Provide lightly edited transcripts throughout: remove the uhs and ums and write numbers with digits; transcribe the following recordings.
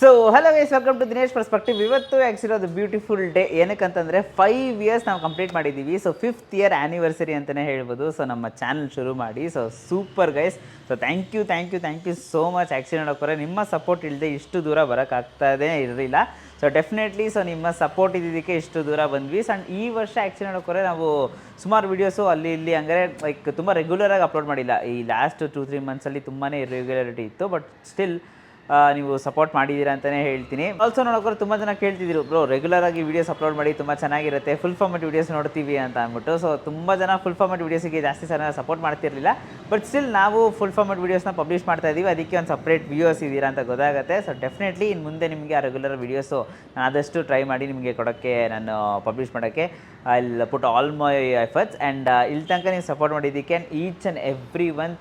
So hello guys, welcome to Dinesh perspective. ಇವತ್ತು actually ಅದು beautiful day. ಏನಕ್ಕಂತಂದರೆ 5 ಇಯರ್ಸ್ ನಾವು ಕಂಪ್ಲೀಟ್ ಮಾಡಿದ್ದೀವಿ. ಸೊ 5th ಇಯರ್ ಆ್ಯನಿವರ್ಸರಿ ಅಂತಲೇ ಹೇಳ್ಬೋದು. ಸೊ ನಮ್ಮ ಚಾನಲ್ ಶುರು ಮಾಡಿ. So super guys. So thank you so much. Actually ನೋಡೋಕ್ಕೋರೆ ನಿಮ್ಮ ಸಪೋರ್ಟ್ ಇಲ್ಲದೆ ಇಷ್ಟು ದೂರ ಬರೋಕ್ಕಾಗ್ತದೇ ಇರಲಿಲ್ಲ. ಸೊ ಡೆಫಿನೆಟ್ಲಿ ಸೊ ನಿಮ್ಮ ಸಪೋರ್ಟ್ ಇದ್ದಿದ್ದಕ್ಕೆ ಇಷ್ಟು ದೂರ ಬಂದ್ವಿ. ಈ ವರ್ಷ ಆ್ಯಕ್ಚುಲಿ ನೋಡೋಕ್ಕೋರೆ ನಾವು ಸುಮಾರು ವೀಡಿಯೋಸು ಅಲ್ಲಿ ಇಲ್ಲಿ ಹಂಗಾರೆ ಲೈಕ್ ತುಂಬ ರೆಗ್ಯುಲರಾಗಿ ಅಪ್ಲೋಡ್ ಮಾಡಿಲ್ಲ. ಈ ಲಾಸ್ಟ್ 2-3 ಮಂತ್ಸಲ್ಲಿ ತುಂಬಾ ಇರ್ರೆಗ್ಯುಲಾರಿಟಿ ಇತ್ತು. ಬಟ್ ಸ್ಟಿಲ್ ನೀವು ಸಪೋರ್ಟ್ ಮಾಡಿದ್ದೀರಾ ಅಂತಲೇ ಹೇಳ್ತೀನಿ. ಆಲ್ಸೋ ನೋಡೋಕ್ಕೋರು ತುಂಬ ಜನ ಕೇಳ್ತಿದ್ರು, ಬ್ರೋ ರೆಗ್ಯುಲರಾಗಿ ವೀಡಿಯೋಸ್ ಅಪ್ಲೋಡ್ ಮಾಡಿ, ತುಂಬ ಚೆನ್ನಾಗಿರುತ್ತೆ, ಫುಲ್ ಫಾರ್ಮೆಟ್ ವೀಡಿಯೋಸ್ ನೋಡ್ತೀವಿ ಅಂತ ಅಂದ್ಬಿಟ್ಟು. ಸೊ ತುಂಬ ಜನ ಫುಲ್ ಫಾರ್ಮೆಟ್ ವೀಡಿಯೋಸಿಗೆ ಜಾಸ್ತಿ ಸಲ ಸಪೋರ್ಟ್ ಮಾಡ್ತಿರಲಿಲ್ಲ. ಬಟ್ ಸ್ಟಿಲ್ ನಾವು ಫುಲ್ ಫಾರ್ಮೆಟ್ ವೀಡಿಯೋಸ್ನ ಪಬ್ಲಿಷ್ ಮಾಡ್ತಾ ಇದ್ದೀವಿ. ಅದಕ್ಕೆ ಒಂದು ಸಪ್ರೇಟ್ ವ್ಯೂವರ್ಸ್ ಇದ್ದೀರಾ ಅಂತ ಗೊತ್ತಾಗುತ್ತೆ. ಸೊ ಡೆಫಿನೆಟ್ಲಿ ಇನ್ನು ಮುಂದೆ ನಿಮಗೆ ಆ ರೆಗ್ಯುಲರ್ ವೀಡಿಯೋಸು ನಾನು ಆದಷ್ಟು ಟ್ರೈ ಮಾಡಿ ನಿಮಗೆ ಕೊಡೋಕ್ಕೆ, ನಾನು ಪಬ್ಲಿಷ್ ಮಾಡೋಕ್ಕೆ I will put all my efforts. And ಇಲ್ಲಿ ತನಕ ನೀವು ಸಪೋರ್ಟ್ ಮಾಡಿದ್ದಕ್ಕೆ ಈಚ್ ಆ್ಯಂಡ್ ಎವ್ರಿ ಒನ್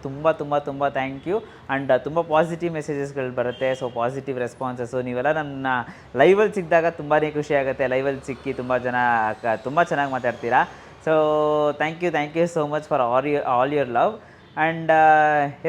ತುಂಬ ಥ್ಯಾಂಕ್ ಯು. ಆ್ಯಂಡ್ ತುಂಬ ಪಾಸಿಟಿವ್ ಮೆಸೇಜಸ್ಗಳು ಬರುತ್ತೆ. ಸೊ ಪಾಸಿಟಿವ್ ರೆಸ್ಪಾನ್ಸಸ್ಸು, ನೀವೆಲ್ಲ ನನ್ನ ಲೈವಲ್ಲಿ ಸಿಕ್ಕಿದಾಗ ತುಂಬಾ ಖುಷಿ ಆಗುತ್ತೆ. ಲೈವಲ್ಲಿ ಸಿಕ್ಕಿ ತುಂಬ ಜನ ತುಂಬ ಚೆನ್ನಾಗಿ ಮಾತಾಡ್ತೀರಾ. So thank you so much for all your love. And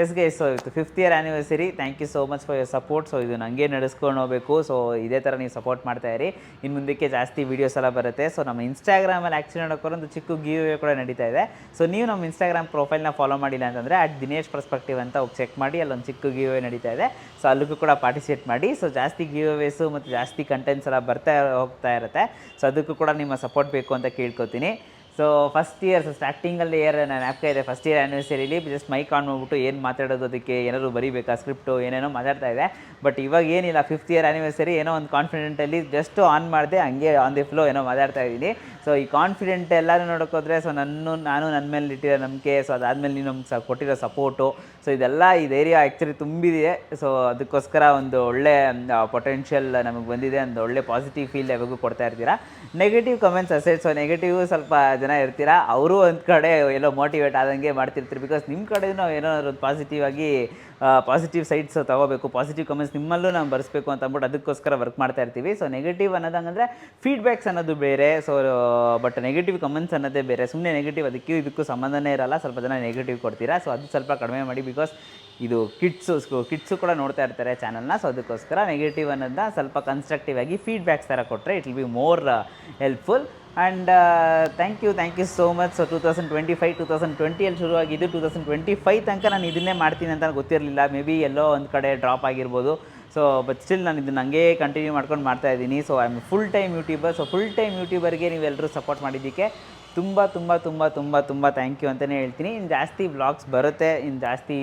yes guys, so ಇದು 5th year anniversary. Thank you so much for your support. So ಇದು ನನಗೆ ನಡೆಸ್ಕೊಂಡು ಹೋಗಬೇಕು. ಸೊ ಇದೇ ಥರ ನೀವು ಸಪೋರ್ಟ್ ಮಾಡ್ತಾಯಿರಿ. ಇನ್ನು ಮುಂದಕ್ಕೆ ಜಾಸ್ತಿ ವೀಡಿಯೋಸ್ ಎಲ್ಲ ಬರುತ್ತೆ. ಸೊ ನಮ್ಮ ಇನ್ಸ್ಟಾಗ್ರಾಮಲ್ಲಿ ಆ್ಯಕ್ಚುಲಿ ನೋಡೋಕ್ಕೋರು ಒಂದು ಚಿಕ್ಕ ಗಿವ್ ಅವೇ ಕೂಡ ನಡೀತಾ ಇದೆ. ಸೊ ನೀವು ನಮ್ಮ ಇನ್ಸ್ಟಾಗ್ರಾಮ್ ಪ್ರೊಫೈಲ್ನ ಫಾಲೋ ಮಾಡಿಲ್ಲ ಅಂತಂದರೆ ದಿನೇಶ್ ಪರ್ಸ್ಪೆಕ್ಟಿವ್ ಅಂತ ಹೋಗಿ ಚೆಕ್ ಮಾಡಿ. ಅಲ್ಲೊಂದು ಚಿಕ್ಕ ಗಿವ್ ಅವೇ ನಡೀತಾ ಇದೆ. ಸೊ ಅಲ್ಲಿಗೂ ಕೂಡ ಪಾರ್ಟಿಸಿಪೇಟ್ ಮಾಡಿ. ಸೊ ಜಾಸ್ತಿ ಗಿವ್ ಅವೇಸು ಮತ್ತು ಜಾಸ್ತಿ ಕಂಟೆಂಟ್ಸ್ ಎಲ್ಲ ಹೋಗ್ತಾ ಇರುತ್ತೆ. ಸೊ ಅದಕ್ಕೂ ಕೂಡ ನಿಮ್ಮ ಸಪೋರ್ಟ್ ಬೇಕು ಅಂತ ಕೇಳ್ಕೊತೀನಿ. ಸೊ ಫಸ್ಟ್ ಇಯರ್, ಸೊ ಸ್ಟಾರ್ಟಿಂಗಲ್ಲಿ ನಾನು ಜ್ಞಾಪಕ ಇದೆ, ಫಸ್ಟ್ ಇಯರ್ ಆ್ಯನಿವರ್ಸರಿಲಿ ಜಸ್ಟ್ ಮೈಕ್ ಆನ್ ಮಾಡಿಬಿಟ್ಟು ಏನು ಮಾತಾಡೋದು, ಅದಕ್ಕೆ ಏನಾದ್ರು ಬರೀಬೇಕಾ ಸ್ಕ್ರಿಪ್ಟು, ಏನೇನೋ ಮಾತಾಡ್ತಾ ಇದೆ. ಬಟ್ ಇವಾಗ ಏನಿಲ್ಲ, 5th ಇಯರ್ ಆ್ಯನಿವರ್ಸರಿ ಏನೋ ಒಂದು ಕಾನ್ಫಿಡೆಂಟಲ್ಲಿ ಜಸ್ಟ್ ಆನ್ ಮಾಡಿದೆ, ಹಂಗೆ ಆನ್ ದಿ ಫ್ಲೋ ಏನೋ ಮಾತಾಡ್ತಾ ಇದ್ದೀನಿ. ಸೊ ಈ ಕಾನ್ಫಿಡೆಂಟ್ ಎಲ್ಲರೂ ನೋಡೋಕ್ಕೋದ್ರೆ, ಸೊ ನಾನು ನನ್ನ ಮೇಲೆ ಇಟ್ಟಿರೋ ನಂಬಿಕೆ, ಸೊ ಅದಾದಮೇಲೆ ನೀವು ನಮ್ಗೆ ಕೊಟ್ಟಿರೋ ಸಪೋರ್ಟು, ಸೊ ಇದೆಲ್ಲ ಈ ಧೈರ್ಯ ಆ್ಯಕ್ಚುಲಿ ತುಂಬಿದೆ. ಸೊ ಅದಕ್ಕೋಸ್ಕರ ಒಂದು ಒಳ್ಳೆ ಪೊಟೆನ್ಷಿಯಲ್ ನಮಗೆ ಬಂದಿದೆ. ಒಂದು ಒಳ್ಳೆ ಪಾಸಿಟಿವ್ ಫೀಲ್ ಯಾವಾಗೂ ಕೊಡ್ತಾ ಇರ್ತೀರಾ. Negative comments asset, so negative ಸ್ವಲ್ಪ ಜನ ಇರ್ತೀರಾ, ಅವರು ಒಂದು ಕಡೆ ಎಲ್ಲೋ ಮೋಟಿವೇಟ್ ಆದಂಗೆ ಮಾಡ್ತಿರ್ತೀರಿ. ಬಿಕಾಸ್ ನಿಮ್ಮ ಕಡೆಯೂ ಏನೋ ಒಂದು ಪಾಸಿಟಿವ್ ಸೈಡ್ಸ್ ತೊಗೋಬೇಕು, ಪಾಸಿಟಿವ್ ಕಮೆಂಟ್ಸ್ ನಿಮ್ಮಲ್ಲೂ ನಾವು ಬರೆಸ್ಬೇಕು ಅಂತ ಅಂದ್ಬಿಟ್ಟು ಅದಕ್ಕೋಸ್ಕರ ವರ್ಕ್ ಮಾಡ್ತಾ ಇರ್ತೀವಿ. ಸೊ ನೆಗೆಟಿವ್ ಅನ್ನೋದಂಗಂದರೆ ಫೀಡ್ಬ್ಯಾಕ್ಸ್ ಅನ್ನೋದು ಬೇರೆ, ಸೊ ಬಟ್ ನೆಗೆಟಿವ್ ಕಮೆಂಟ್ಸ್ ಅನ್ನೋದೇ ಬೇರೆ. ಸುಮ್ಮನೆ ನೆಗೆಟಿವ್ ಇದಕ್ಕೂ ಸಂಬಂಧನೇ ಇರಲ್ಲ. ಸ್ವಲ್ಪ ಜನ ನೆಗೆಟಿವ್ ಕೊಡ್ತೀರಾ. ಸೊ ಅದು ಸ್ವಲ್ಪ ಕಡಿಮೆ ಮಾಡಿ. ಬಿಕಾಸ್ ಇದು ಕಿಡ್ಸು ಕೂಡ ನೋಡ್ತಾ ಇರ್ತಾರೆ ಚಾನಲ್ನ. ಸೊ ಅದಕ್ಕೋಸ್ಕರ ನೆಗೆಟಿವ್ ಅನ್ನೋದನ್ನ ಸ್ವಲ್ಪ ಕನ್ಸ್ಟ್ರಕ್ಟಿವ್ ಆಗಿ ಫೀಡ್ಬ್ಯಾಕ್ಸ್ ಥರ ಕೊಟ್ಟರೆ it will be more helpful. And thank you so much. So 2020 ಶುರುವಾಗಿದ್ದು 2025 ತನಕ ನಾನು ಇದನ್ನೇ ಮಾಡ್ತೀನಿ ಅಂತ ಗೊತ್ತಿರಲಿಲ್ಲ. ಮೇ ಬಿ ಎಲ್ಲೋ ಒಂದು ಕಡೆ ಡ್ರಾಪ್ ಆಗಿರ್ಬೋದು. ಸೊ ಬಟ್ ಸ್ಟಿಲ್ ನಾನು ಇದನ್ನು ಹಂಗೆ ಕಂಟಿನ್ಯೂ ಮಾಡ್ಕೊಂಡು ಮಾಡ್ತಾಯಿದ್ದೀನಿ. So I am full time YouTuber. So full time ಯೂಟ್ಯೂಬರ್ಗೆ ನೀವೆಲ್ಲರೂ ಸಪೋರ್ಟ್ ಮಾಡಿದ್ದಕ್ಕೆ ತುಂಬ ಥ್ಯಾಂಕ್ ಯು ಅಂತಲೇ ಹೇಳ್ತೀನಿ. ಇನ್ನು ಜಾಸ್ತಿ ವ್ಲಾಗ್ಸ್ ಬರುತ್ತೆ. ಇನ್ನು ಜಾಸ್ತಿ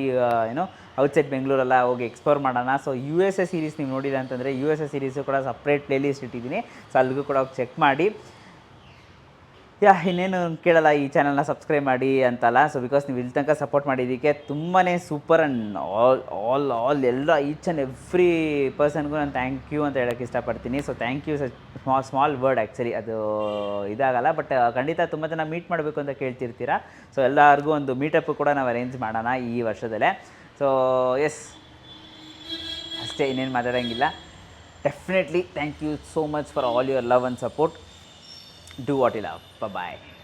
ಔಟ್ಸೈಡ್ ಬೆಂಗಳೂರೆಲ್ಲ ಹೋಗಿ ಎಕ್ಸ್ಪ್ಲೋರ್ ಮಾಡೋಣ. ಸೊ USA ಸೀರೀಸ್ ನೀವು ನೋಡಿಲ್ಲ ಅಂತಂದರೆ USA ಸೀರೀಸು ಕೂಡ ಸಪ್ರೇಟ್ ಪ್ಲೇಲಿಸ್ಟ್ ಇಟ್ಟಿದ್ದೀನಿ. ಸೊ ಅಲ್ಲಿಗೂ ಕೂಡ ಹೋಗಿ ಚೆಕ್ ಮಾಡಿ. ಇನ್ನೇನು ಕೇಳಲ್ಲ, ಈ ಚಾನಲ್ನ ಸಬ್ಸ್ಕ್ರೈಬ್ ಮಾಡಿ ಅಂತಲ್ಲ. ಸೊ ಬಿಕಾಸ್ ನೀವು ಇಲ್ಲಿ ತನಕ ಸಪೋರ್ಟ್ ಮಾಡಿದ್ದಕ್ಕೆ ತುಂಬಾ ಸೂಪರ್. ಆ್ಯಂಡ್ ಆಲ್ ಎಲ್ಲ ಈಚ್ ಆ್ಯಂಡ್ ಎವ್ರಿ ಪರ್ಸನ್ಗೂ ನಾನು ಥ್ಯಾಂಕ್ ಯು ಅಂತ ಹೇಳೋಕ್ಕೆ ಇಷ್ಟಪಡ್ತೀನಿ. So thank you small word actually, ಅದು ಇದಾಗಲ್ಲ. ಬಟ್ ಖಂಡಿತ ತುಂಬ ಜನ ಮೀಟ್ ಮಾಡಬೇಕು ಅಂತ ಕೇಳ್ತಿರ್ತೀರಾ. ಸೊ ಎಲ್ಲರಿಗೂ ಒಂದು ಮೀಟಪ್ ಕೂಡ ನಾವು ಅರೇಂಜ್ ಮಾಡೋಣ ಈ ವರ್ಷದಲ್ಲೇ. ಸೊ ಎಸ್, ಅಷ್ಟೇ, ಇನ್ನೇನು ಮಾತಾಡೋಂಗಿಲ್ಲ. Definitely thank you so much for all your love and support. Do what you love. Bye-bye.